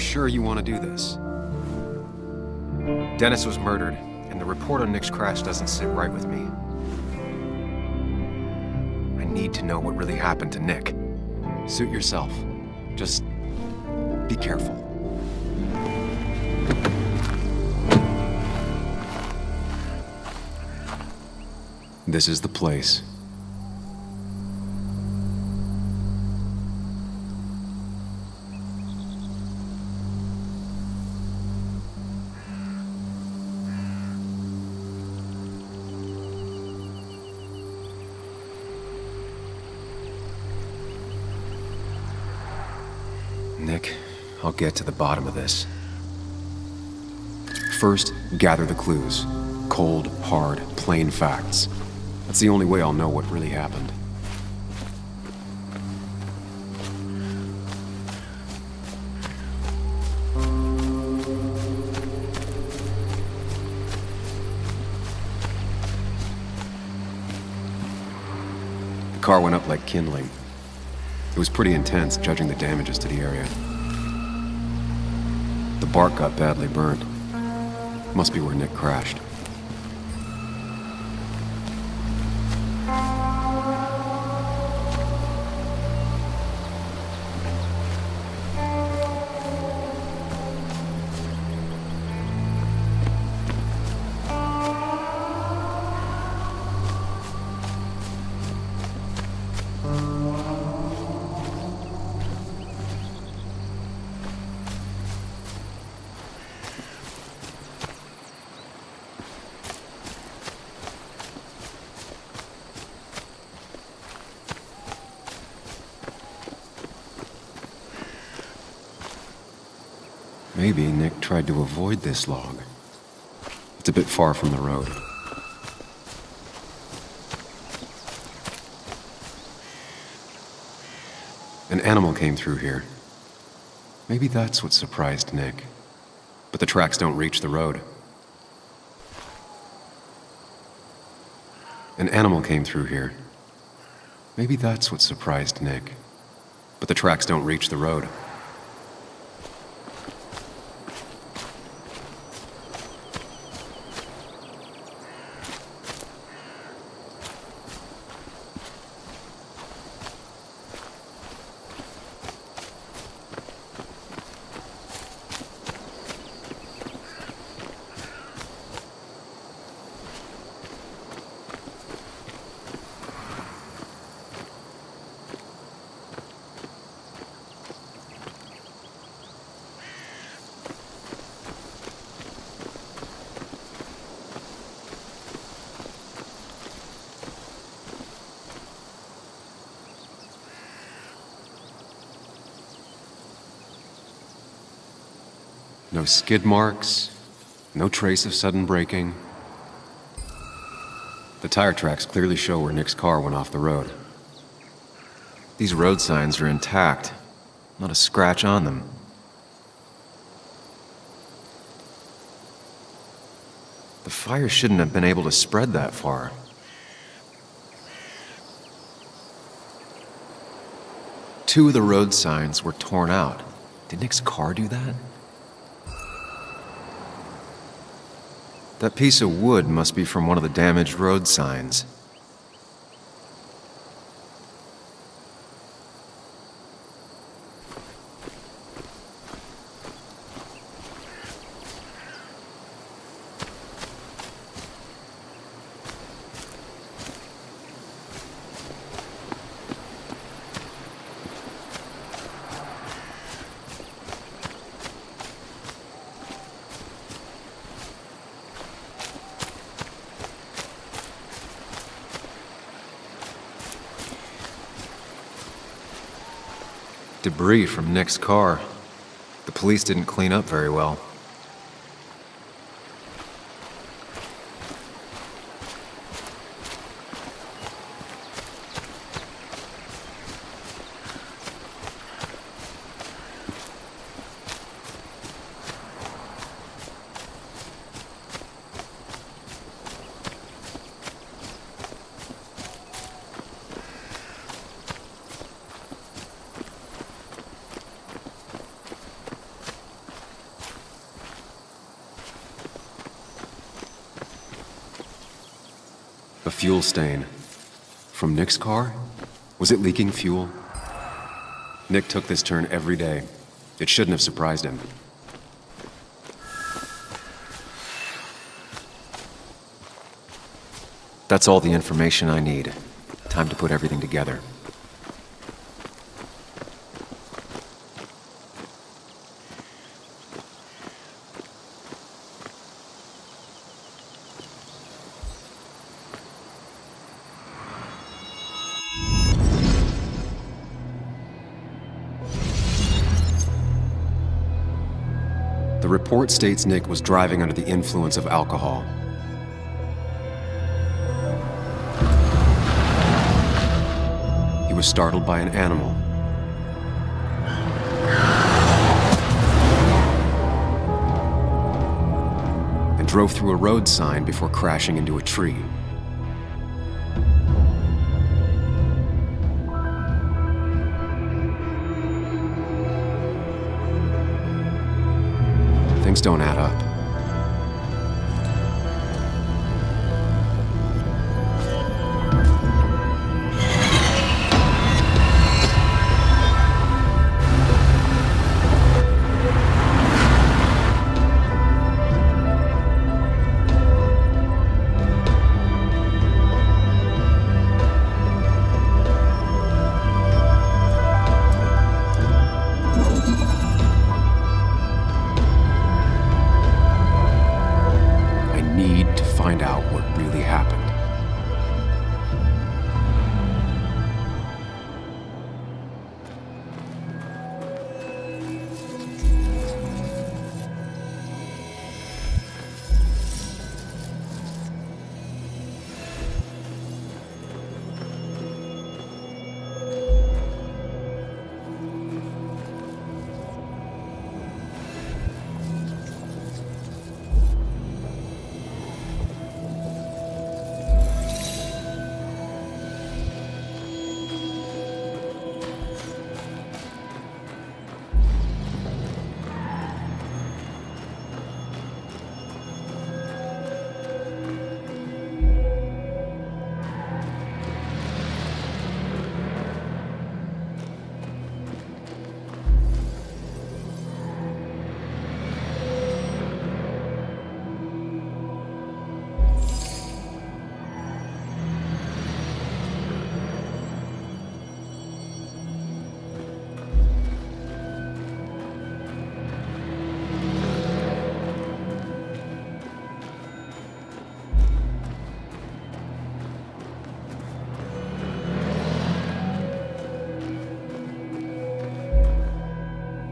sure you want to do this? Dennis was murdered, and the report on Nick's crash doesn't sit right with me. I need to know what really happened to Nick. Suit yourself. Just be careful. This is the place. Nick, I'll get to the bottom of this. First, gather the clues. Cold, hard, plain facts. That's the only way I'll know what really happened. The car went up like kindling. It was pretty intense, judging the damages to the area. The bark got badly burned. Must be where Nick crashed. Maybe Nick tried to avoid this log. It's a bit far from the road. An animal came through here. Maybe that's what surprised Nick. But the tracks don't reach the road. An animal came through here. Maybe that's what surprised Nick. But the tracks don't reach the road. No skid marks, no trace of sudden braking. The tire tracks clearly show where Nick's car went off the road. These road signs are intact, not a scratch on them. The fire shouldn't have been able to spread that far. Two of the road signs were torn out. Did Nick's car do that? That piece of wood must be from one of the damaged road signs. Debris from Nick's car. The police didn't clean up very well. A fuel stain. From Nick's car? Was it leaking fuel? Nick took this turn every day. It shouldn't have surprised him. That's all the information I need. Time to put everything together. The report states Nick was driving under the influence of alcohol. He was startled by an animal. And drove through a road sign before crashing into a tree. Things don't add up. Find out what really happened.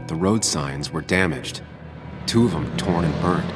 The road signs were damaged, 2 of them torn and burnt.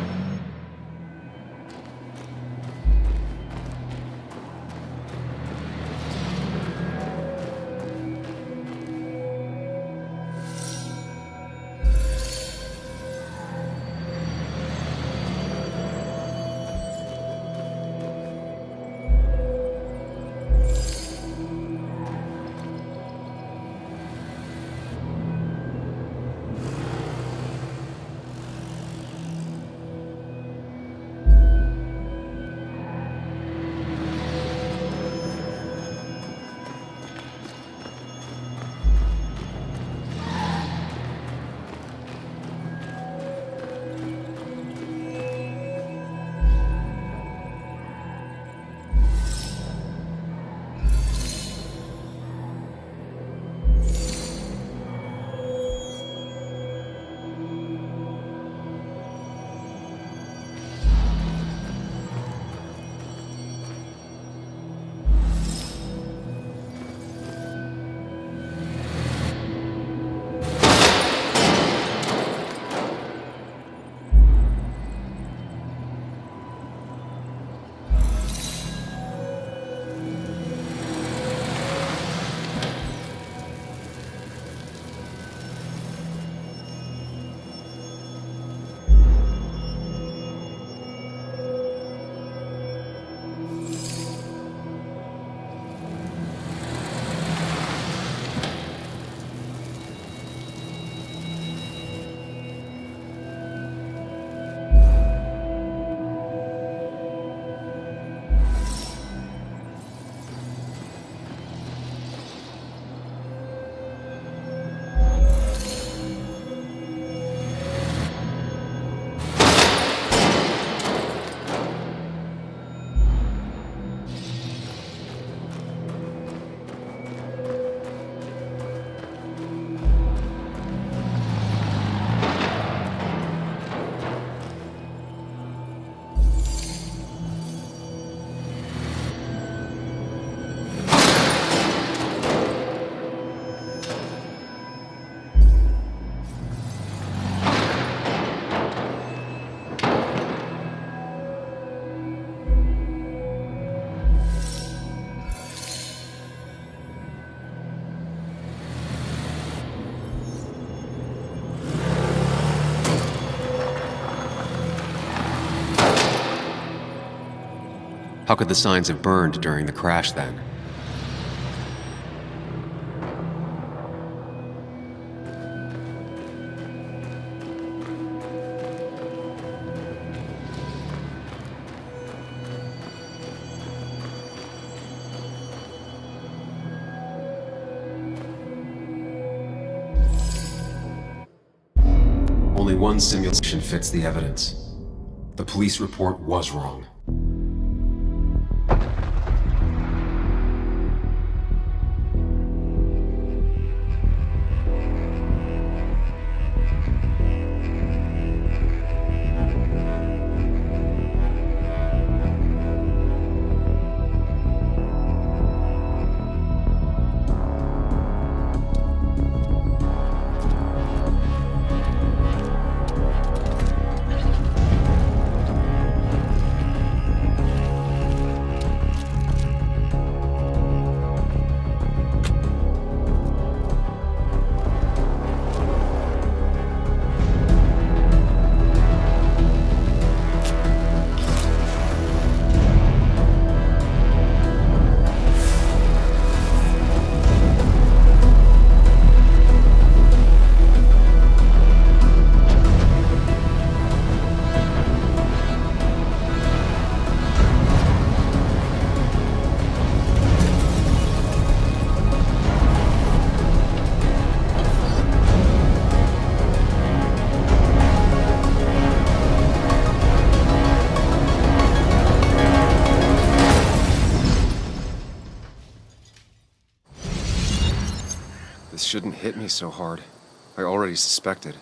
How could the signs have burned during the crash then? Only one simulation fits the evidence. The police report was wrong. This shouldn't hit me so hard. I already suspected.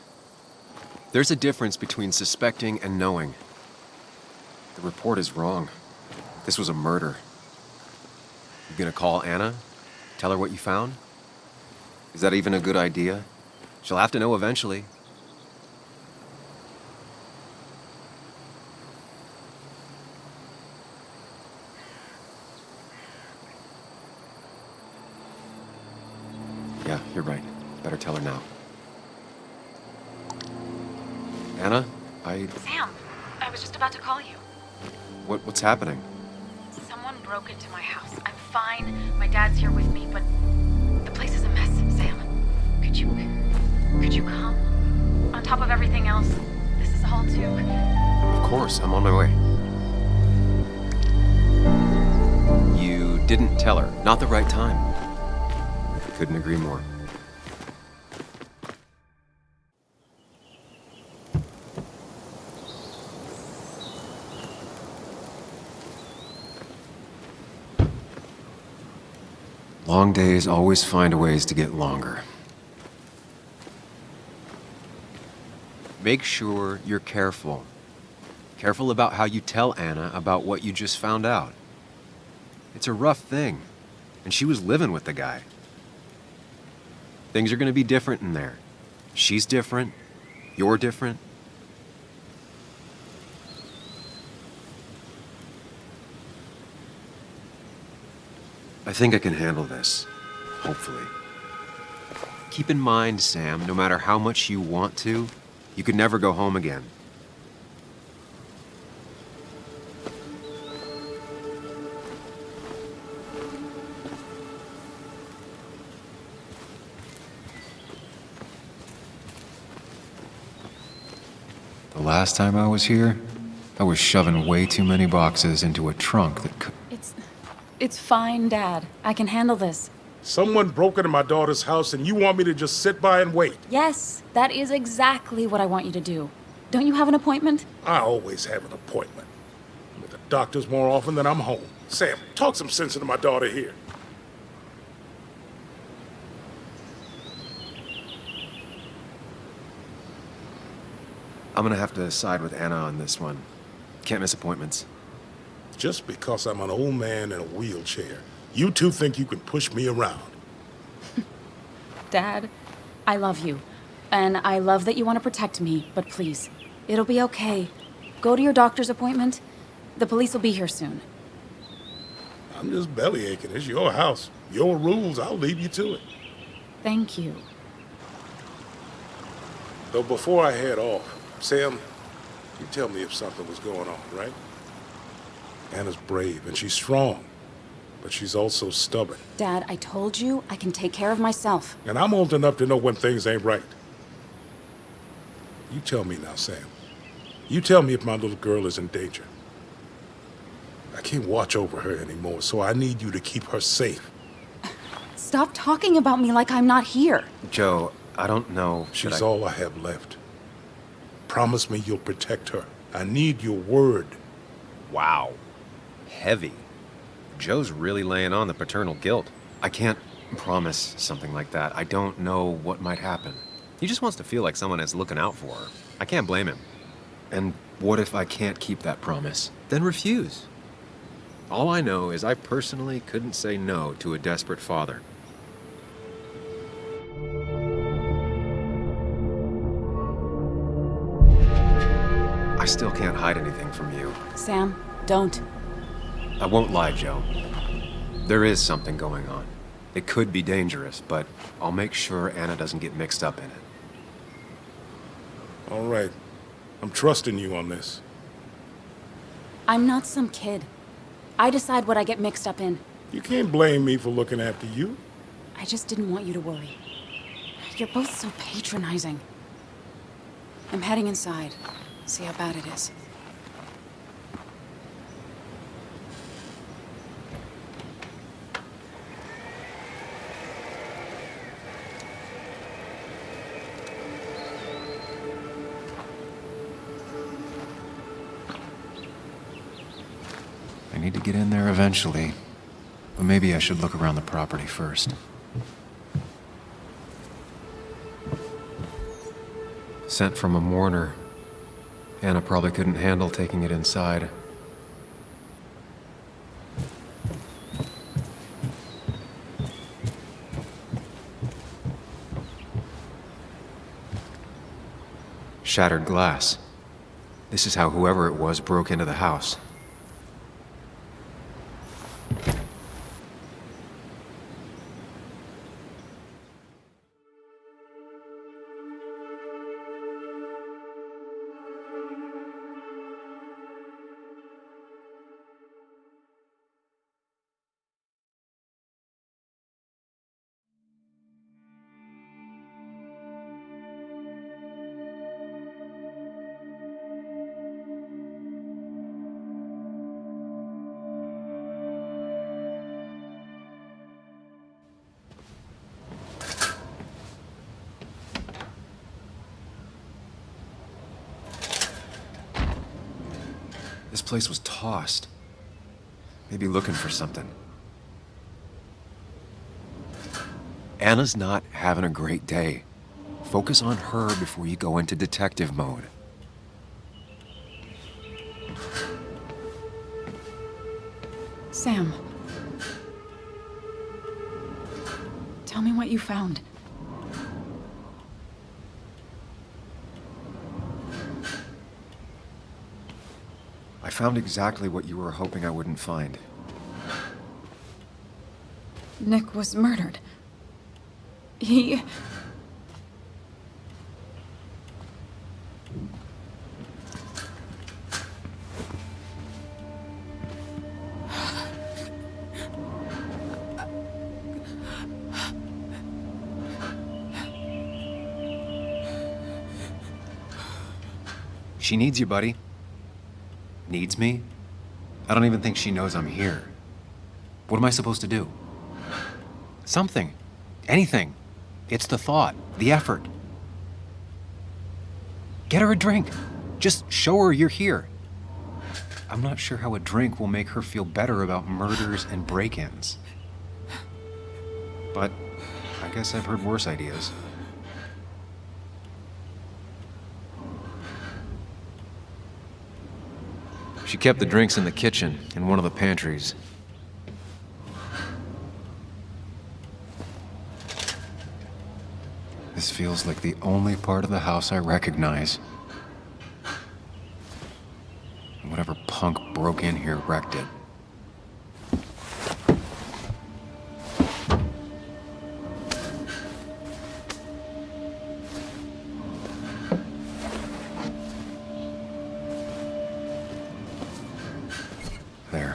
There's a difference between suspecting and knowing. The report is wrong. This was a murder. You gonna call Anna? Tell her what you found? Is that even a good idea? She'll have to know eventually. Yeah, you're right. Better tell her now. Anna, Sam, I was just about to call you. What's happening? Someone broke into my house. I'm fine. My dad's here with me, but the place is a mess, Sam. Could you come? On top of everything else, this is all too... Of course, I'm on my way. You didn't tell her. Not the right time. Couldn't agree more. Long days always find ways to get longer. Make sure you're careful. Careful about how you tell Anna about what you just found out. It's a rough thing, and she was living with the guy. Things are going to be different in there. She's different. You're different. I think I can handle this. Hopefully. Keep in mind, Sam, no matter how much you want to, you could never go home again. The last time I was here, I was shoving way too many boxes into a trunk that could... It's fine, Dad. I can handle this. Someone broke into my daughter's house and you want me to just sit by and wait? Yes, that is exactly what I want you to do. Don't you have an appointment? I always have an appointment. I'm at the doctor's more often than I'm home. Sam, talk some sense into my daughter here. I'm gonna have to side with Anna on this one. Can't miss appointments. Just because I'm an old man in a wheelchair, you two think you can push me around. Dad, I love you. And I love that you want to protect me, but please, it'll be okay. Go to your doctor's appointment. The police will be here soon. I'm just belly aching. It's your house. Your rules, I'll leave you to it. Thank you. Though before I head off, Sam, you tell me if something was going on, right? Anna's brave and she's strong, but she's also stubborn. Dad, I told you I can take care of myself. And I'm old enough to know when things ain't right. You tell me now, Sam. You tell me if my little girl is in danger. I can't watch over her anymore, so I need you to keep her safe. Stop talking about me like I'm not here. Joe, I don't know. She's all I have left. Promise me you'll protect her. I need your word. Wow. Heavy. Joe's really laying on the paternal guilt. I can't promise something like that. I don't know what might happen. He just wants to feel like someone is looking out for her. I can't blame him. And what if I can't keep that promise? Then refuse. All I know is I personally couldn't say no to a desperate father. I still can't hide anything from you. Sam, don't. I won't lie, Joe. There is something going on. It could be dangerous, but I'll make sure Anna doesn't get mixed up in it. All right. I'm trusting you on this. I'm not some kid. I decide what I get mixed up in. You can't blame me for looking after you. I just didn't want you to worry. You're both so patronizing. I'm heading inside. See how bad it is. I need to get in there eventually, but maybe I should look around the property first. Sent from a mourner. Anna probably couldn't handle taking it inside. Shattered glass. This is how whoever it was broke into the house. This place was tossed. Maybe looking for something. Anna's not having a great day. Focus on her before you go into detective mode. Sam. Tell me what you found. I found exactly what you were hoping I wouldn't find. Nick was murdered. He... She needs you, buddy. Needs me? I don't even think she knows I'm here. What am I supposed to do? Something. Anything. It's the thought, the effort. Get her a drink. Just show her you're here. I'm not sure how a drink will make her feel better about murders and break-ins. But I guess I've heard worse ideas. She kept the drinks in the kitchen, in one of the pantries. This feels like the only part of the house I recognize. Whatever punk broke in here wrecked it. There.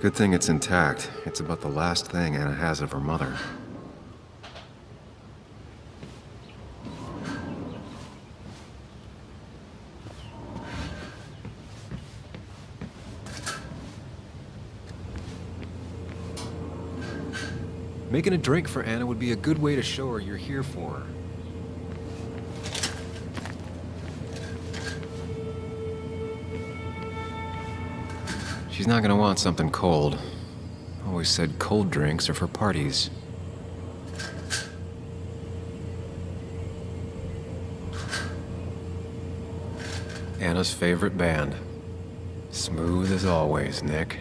Good thing it's intact. It's about the last thing Anna has of her mother. Making a drink for Anna would be a good way to show her you're here for her. She's not gonna want something cold. Always said cold drinks are for parties. Anna's favorite band. Smooth as always, Nick.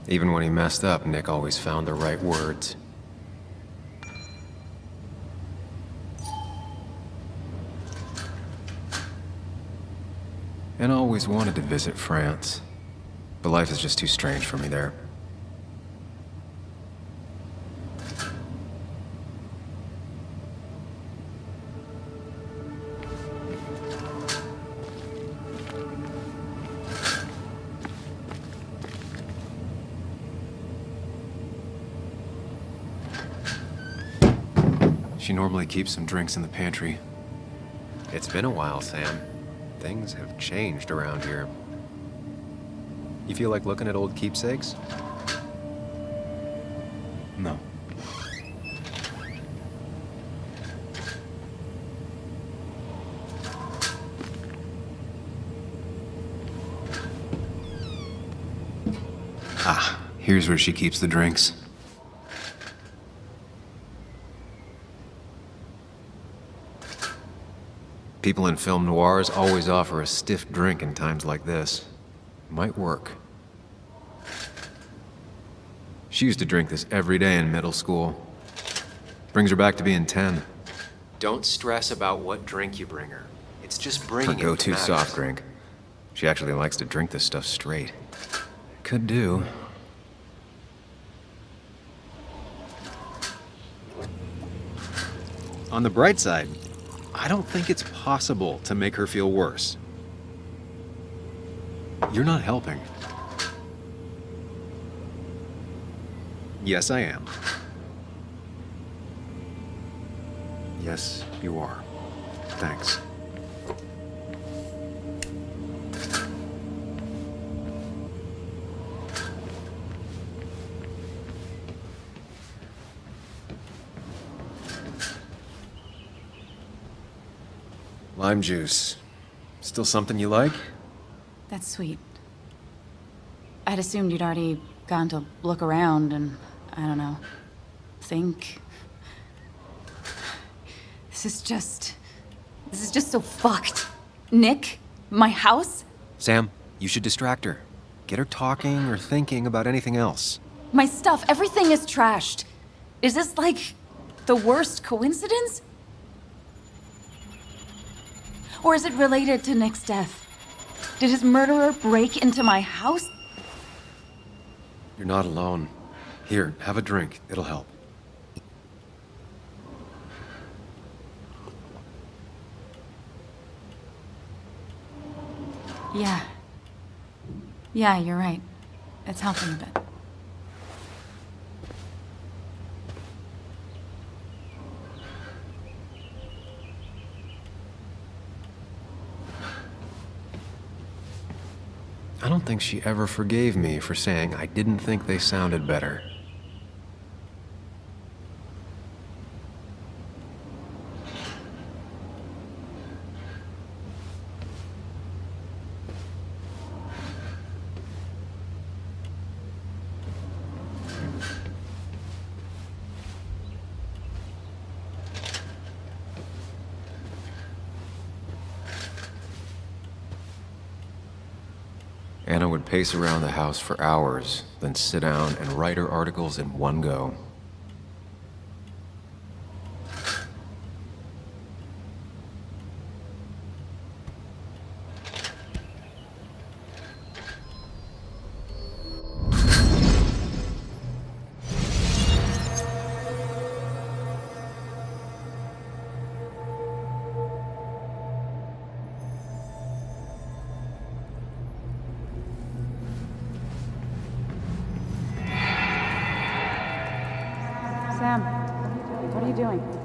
Even when he messed up, Nick always found the right words. And I always wanted to visit France, but life is just too strange for me there. She normally keeps some drinks in the pantry. It's been a while, Sam. Things have changed around here. You feel like looking at old keepsakes? No. Ah, here's where she keeps the drinks. People in film noirs always offer a stiff drink in times like this. Might work. She used to drink this every day in middle school. Brings her back to being 10. Don't stress about what drink you bring her. It's just bringing her go-to soft drink. She actually likes to drink this stuff straight. Could do. On the bright side, I don't think it's possible to make her feel worse. You're not helping. Yes, I am. Yes, you are. Thanks. Lime juice. Still something you like? That's sweet. I'd assumed you'd already gone to look around and, I don't know, think. This is just so fucked. Nick? My house? Sam, you should distract her. Get her talking or thinking about anything else. My stuff, everything is trashed. Is this like the worst coincidence? Or is it related to Nick's death? Did his murderer break into my house? You're not alone. Here, have a drink. It'll help. Yeah. Yeah, you're right. It's helping a bit. I don't think she ever forgave me for saying I didn't think they sounded better. Anna would pace around the house for hours, then sit down and write her articles in one go. you doing?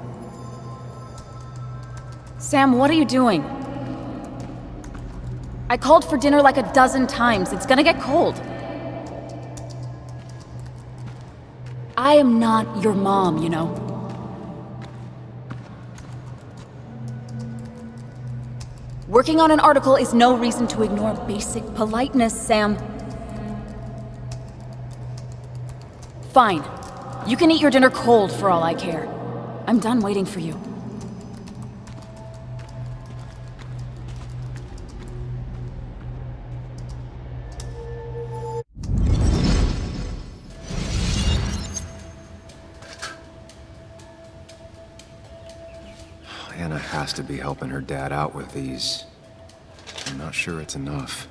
Sam, what are you doing? I called for dinner like a dozen times. It's gonna get cold. I am not your mom, you know. Working on an article is no reason to ignore basic politeness, Sam. Fine. You can eat your dinner cold for all I care. I'm done waiting for you. Anna has to be helping her dad out with these. I'm not sure it's enough.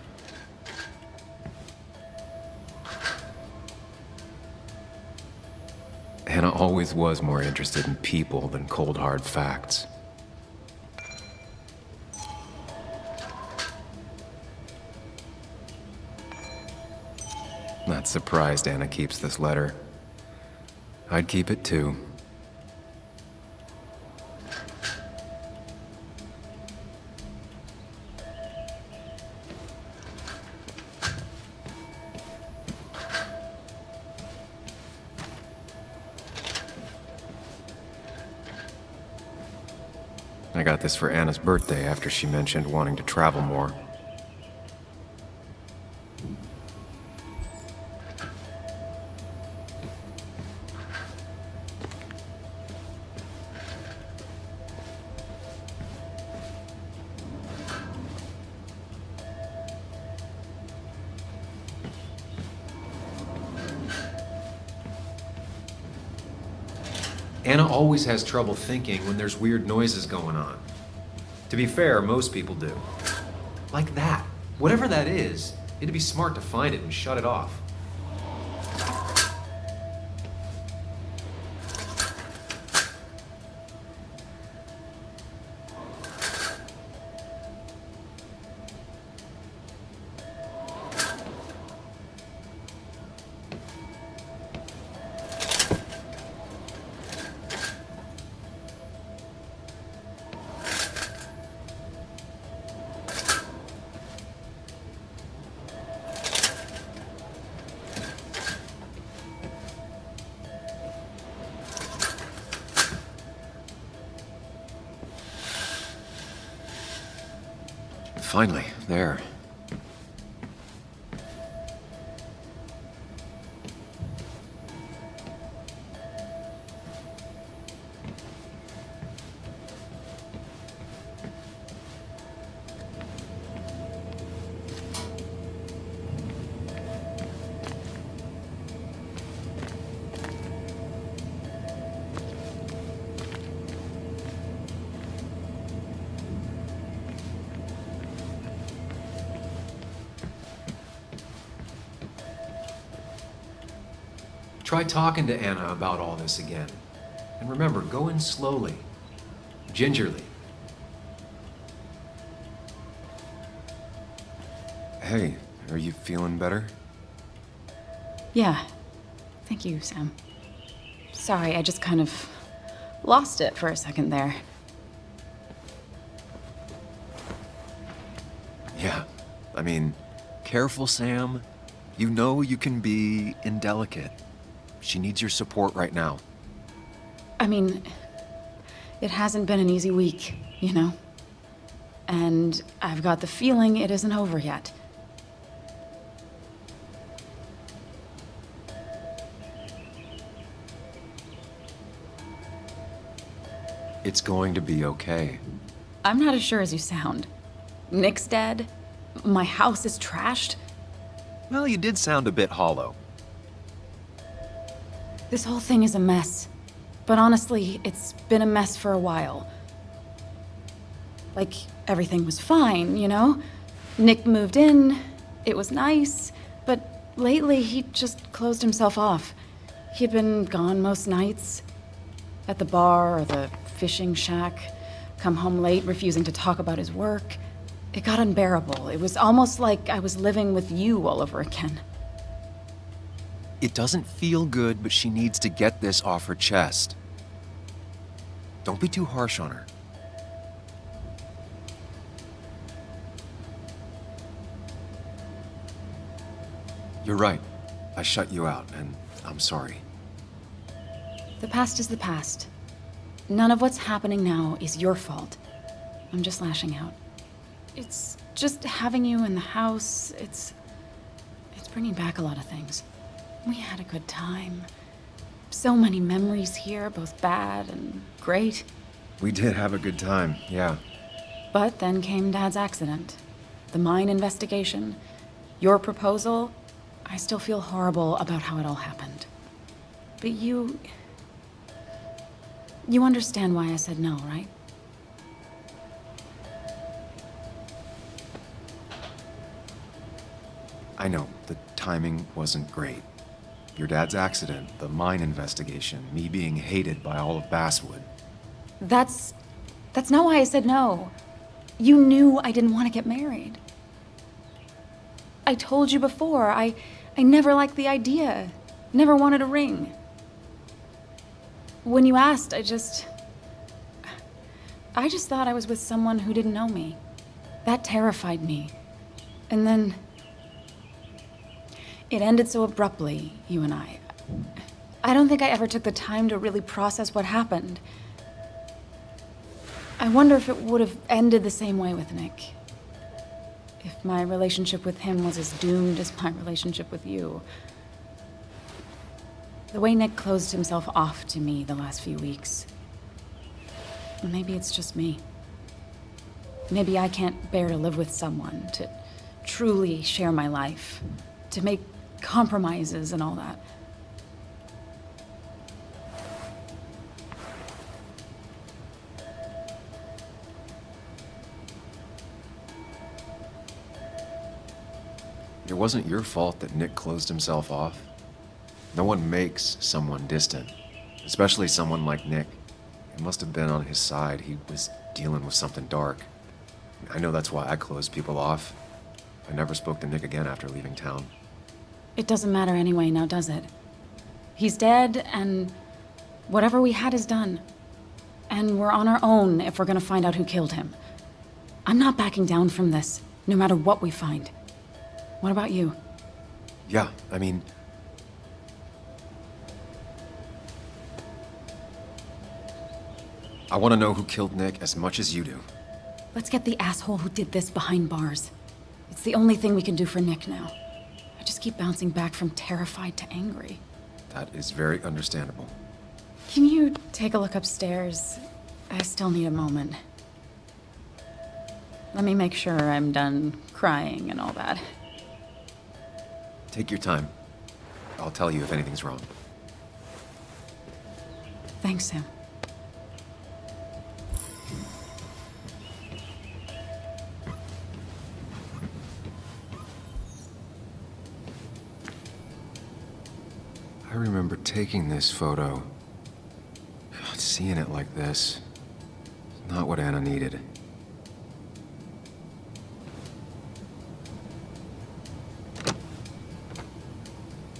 Anna always was more interested in people than cold, hard facts. Not surprised Anna keeps this letter. I'd keep it too. I got this for Anna's birthday after she mentioned wanting to travel more. Anna always has trouble thinking when there's weird noises going on. To be fair, most people do. Like that. Whatever that is, it'd be smart to find it and shut it off. Finally, there. Try talking to Anna about all this again. And remember, go in slowly, gingerly. Hey, are you feeling better? Yeah. Thank you, Sam. Sorry, I just kind of lost it for a second there. Yeah, I mean, careful, Sam. You know you can be indelicate. She needs your support right now. I mean, it hasn't been an easy week, you know? And I've got the feeling it isn't over yet. It's going to be okay. I'm not as sure as you sound. Nick's dead. My house is trashed. Well, you did sound a bit hollow. This whole thing is a mess. But honestly, it's been a mess for a while. Like, everything was fine, you know? Nick moved in, it was nice, but lately he just closed himself off. He'd been gone most nights. At the bar or the fishing shack, come home late, refusing to talk about his work. It got unbearable. It was almost like I was living with you all over again. It doesn't feel good, but she needs to get this off her chest. Don't be too harsh on her. You're right. I shut you out, and I'm sorry. The past is the past. None of what's happening now is your fault. I'm just lashing out. It's just having you in the house, it's bringing back a lot of things. We had a good time. So many memories here, both bad and great. We did have a good time, yeah. But then came Dad's accident. The mine investigation. Your proposal. I still feel horrible about how it all happened. But you understand why I said no, right? I know, the timing wasn't great. Your dad's accident, the mine investigation, me being hated by all of Basswood. That's not why I said no. You knew I didn't want to get married. I told you before, I never liked the idea. Never wanted a ring. When you asked, I just thought I was with someone who didn't know me. That terrified me. And then it ended so abruptly, you and I. I don't think I ever took the time to really process what happened. I wonder if it would have ended the same way with Nick. If my relationship with him was as doomed as my relationship with you. The way Nick closed himself off to me the last few weeks. Maybe it's just me. Maybe I can't bear to live with someone, to truly share my life, to make compromises and all that. It wasn't your fault that Nick closed himself off. No one makes someone distant, especially someone like Nick. It must have been on his side. He was dealing with something dark. I know that's why I closed people off. I never spoke to Nick again after leaving town. It doesn't matter anyway, now does it? He's dead, and whatever we had is done. And we're on our own if we're gonna find out who killed him. I'm not backing down from this, no matter what we find. What about you? Yeah, I mean... I want to know who killed Nick as much as you do. Let's get the asshole who did this behind bars. It's the only thing we can do for Nick now. I just keep bouncing back from terrified to angry. That is very understandable. Can you take a look upstairs? I still need a moment. Let me make sure I'm done crying and all that. Take your time. I'll tell you if anything's wrong. Thanks, Sam. I remember taking this photo. God, seeing it like this. Not what Anna needed.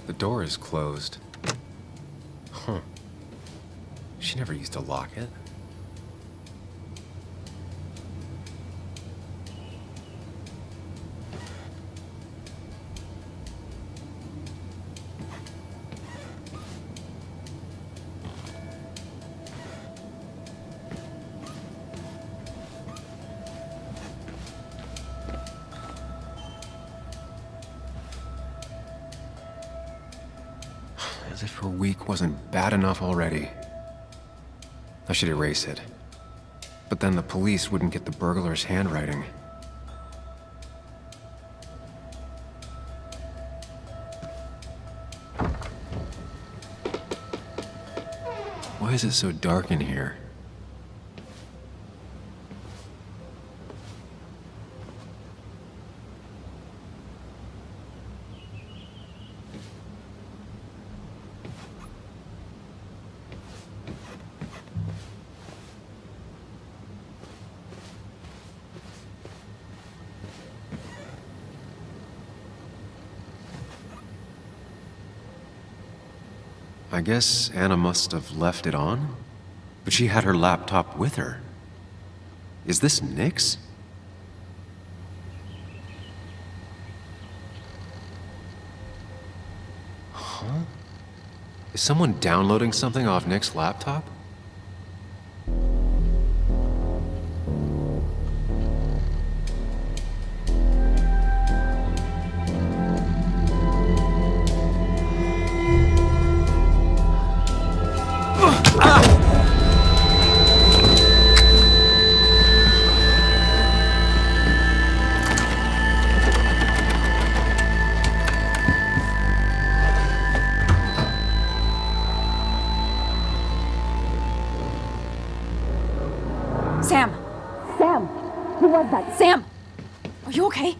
The door is closed. Huh. She never used to lock it. As if her week wasn't bad enough already. I should erase it. But then the police wouldn't get the burglar's handwriting. Why is it so dark in here? I guess Anna must have left it on? But she had her laptop with her. Is this Nick's? Huh? Is someone downloading something off Nick's laptop? Sam! Sam! Who was that? Sam! Are you okay?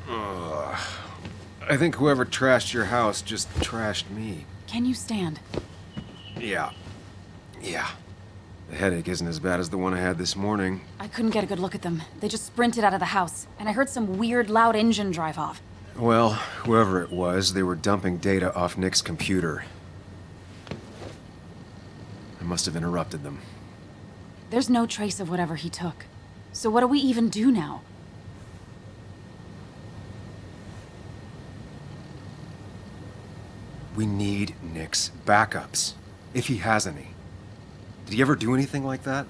I think whoever trashed your house just trashed me. Can you stand? Yeah. The headache isn't as bad as the one I had this morning. I couldn't get a good look at them. They just sprinted out of the house, and I heard some weird, loud engine drive off. Well, whoever it was, they were dumping data off Nick's computer. I must have interrupted them. There's no trace of whatever he took. So what do we even do now? We need Nick's backups, if he has any. Did he ever do anything like that?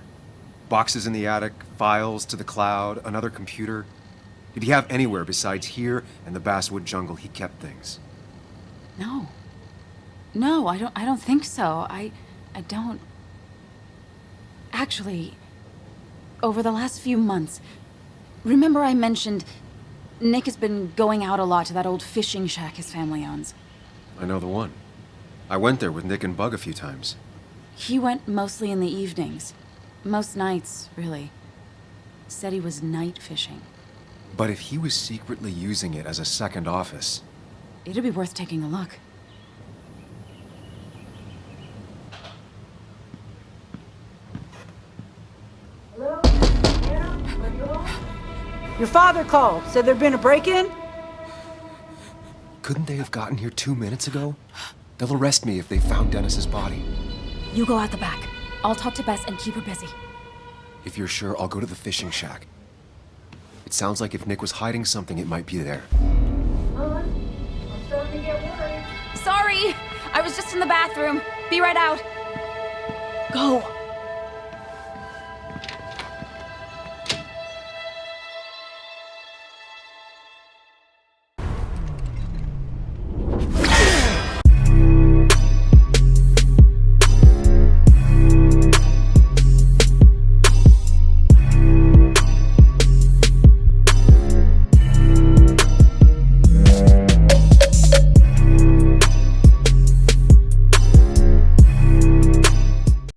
Boxes in the attic, files to the cloud, another computer? Did he have anywhere besides here and the Basswood jungle he kept things? No. No, I don't think so. I don't... Actually, over the last few months, remember I mentioned Nick has been going out a lot to that old fishing shack his family owns. I know the one. I went there with Nick and Bug a few times. He went mostly in the evenings. Most nights, really. Said he was night fishing. But if he was secretly using it as a second office... It'd be worth taking a look. Your father called, said there'd been a break-in? Couldn't they have gotten here 2 minutes ago? They'll arrest me if they found Dennis's body. You go out the back. I'll talk to Bess and keep her busy. If you're sure, I'll go to the fishing shack. It sounds like if Nick was hiding something, it might be there. I'm starting to get worried. Sorry! I was just in the bathroom. Be right out. Go.